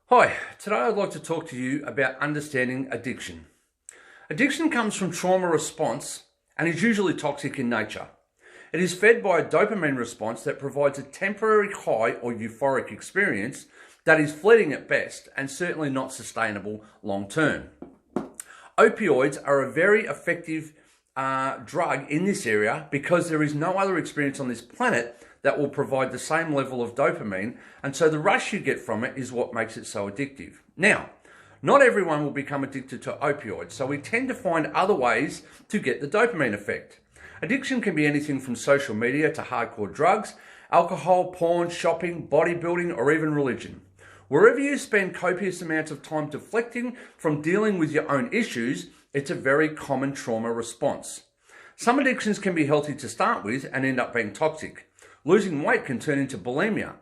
Hi, today I'd like to talk to you about understanding addiction. Addiction comes from trauma response and is usually toxic in nature. It is fed by a dopamine response that provides a temporary high or euphoric experience that is fleeting at best and certainly not sustainable long term. Opioids are a very effective drug in this area because there is no other experience on this planet that will provide the same level of dopamine, and so the rush you get from it is what makes it so addictive. Now, not everyone will become addicted to opioids, so we tend to find other ways to get the dopamine effect. Addiction can be anything from social media to hardcore drugs, alcohol, porn, shopping, bodybuilding, or even religion. Wherever you spend copious amounts of time deflecting from dealing with your own issues, it's a very common trauma response. Some addictions can be healthy to start with and end up being toxic. Losing weight can turn into bulimia.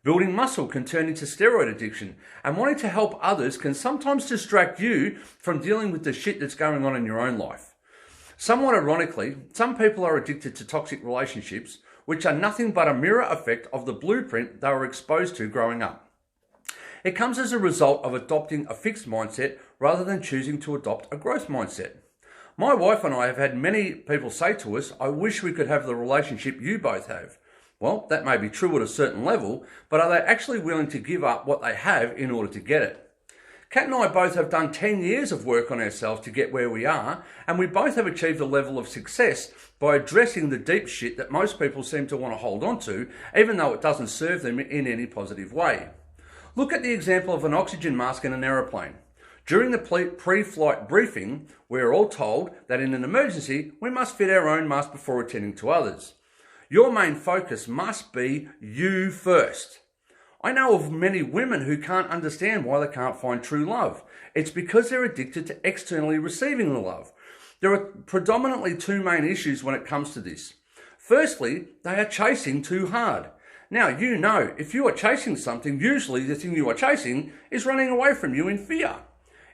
Building muscle can turn into steroid addiction. And wanting to help others can sometimes distract you from dealing with the shit that's going on in your own life. Somewhat ironically, some people are addicted to toxic relationships, which are nothing but a mirror effect of the blueprint they were exposed to growing up. It comes as a result of adopting a fixed mindset rather than choosing to adopt a growth mindset. My wife and I have had many people say to us, "I wish we could have the relationship you both have." Well, that may be true at a certain level, but are they actually willing to give up what they have in order to get it? Kat and I both have done 10 years of work on ourselves to get where we are, and we both have achieved a level of success by addressing the deep shit that most people seem to want to hold on to, even though it doesn't serve them in any positive way. Look at the example of an oxygen mask in an aeroplane. During the pre-flight briefing, we're all told that in an emergency, we must fit our own mask before attending to others. Your main focus must be you first. I know of many women who can't understand why they can't find true love. It's because they're addicted to externally receiving the love. There are predominantly two main issues when it comes to this. Firstly, they are chasing too hard. Now, you know, if you are chasing something, usually the thing you are chasing is running away from you in fear.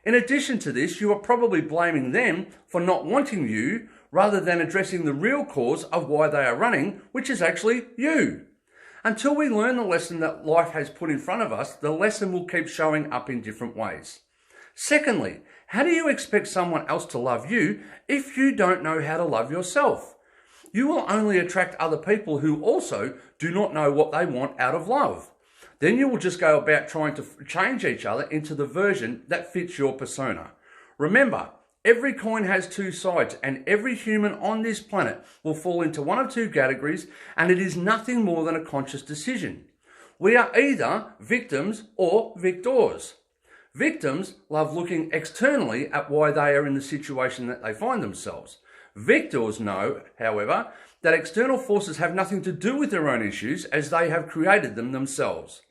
In addition to this, you are probably blaming them for not wanting you rather than addressing the real cause of why they are running, which is actually you. Until we learn the lesson that life has put in front of us, the lesson will keep showing up in different ways. Secondly, how do you expect someone else to love you if you don't know how to love yourself? You will only attract other people who also do not know what they want out of love. Then you will just go about trying to change each other into the version that fits your persona. Remember, every coin has two sides, and every human on this planet will fall into one of two categories, and it is nothing more than a conscious decision. We are either victims or victors. Victims love looking externally at why they are in the situation that they find themselves. Victors know, however, that external forces have nothing to do with their own issues as they have created them themselves.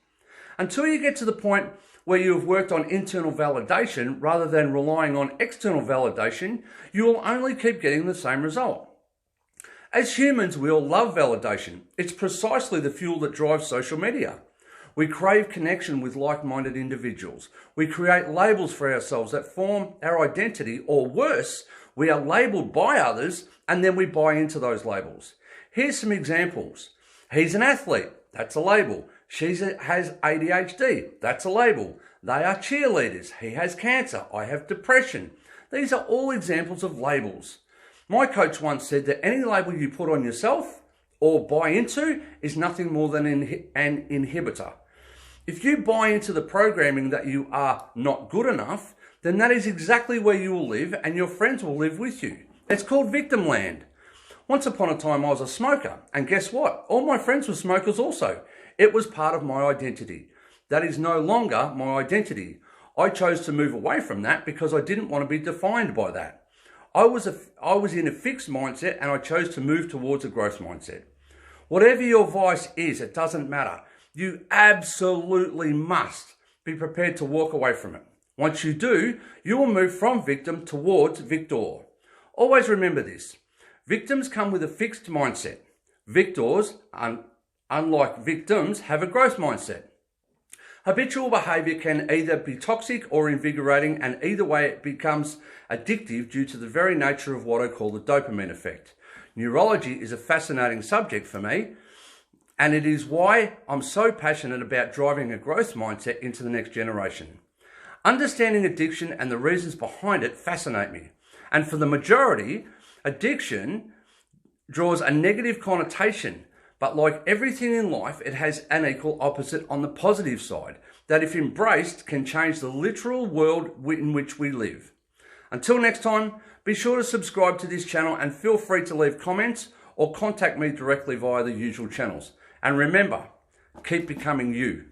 Until you get to the point where you have worked on internal validation rather than relying on external validation, you will only keep getting the same result. As humans, we all love validation. It's precisely the fuel that drives social media. We crave connection with like-minded individuals. We create labels for ourselves that form our identity, or worse, we are labelled by others and then we buy into those labels. Here's some examples. He's an athlete. That's a label. She has ADHD. That's a label. They are cheerleaders. He has cancer. I have depression. These are all examples of labels. My coach once said that any label you put on yourself or buy into is nothing more than an inhibitor. If you buy into the programming that you are not good enough, then that is exactly where you will live and your friends will live with you. It's called victim land. Once upon a time I was a smoker, and guess what? All my friends were smokers also. It was part of my identity. That is no longer my identity. I chose to move away from that because I didn't want to be defined by that. I was in a fixed mindset and I chose to move towards a growth mindset. Whatever your vice is, it doesn't matter. You absolutely must be prepared to walk away from it. Once you do, you will move from victim towards victor. Always remember this. Victims come with a fixed mindset. Victors, unlike victims, have a growth mindset. Habitual behaviour can either be toxic or invigorating, and either way it becomes addictive due to the very nature of what I call the dopamine effect. Neurology is a fascinating subject for me, And it is why I'm so passionate about driving a growth mindset into the next generation. Understanding addiction and the reasons behind it fascinate me. And for the majority, addiction draws a negative connotation, but like everything in life, it has an equal opposite on the positive side, that if embraced can change the literal world in which we live. Until next time, be sure to subscribe to this channel and feel free to leave comments or contact me directly via the usual channels. And remember, keep becoming you.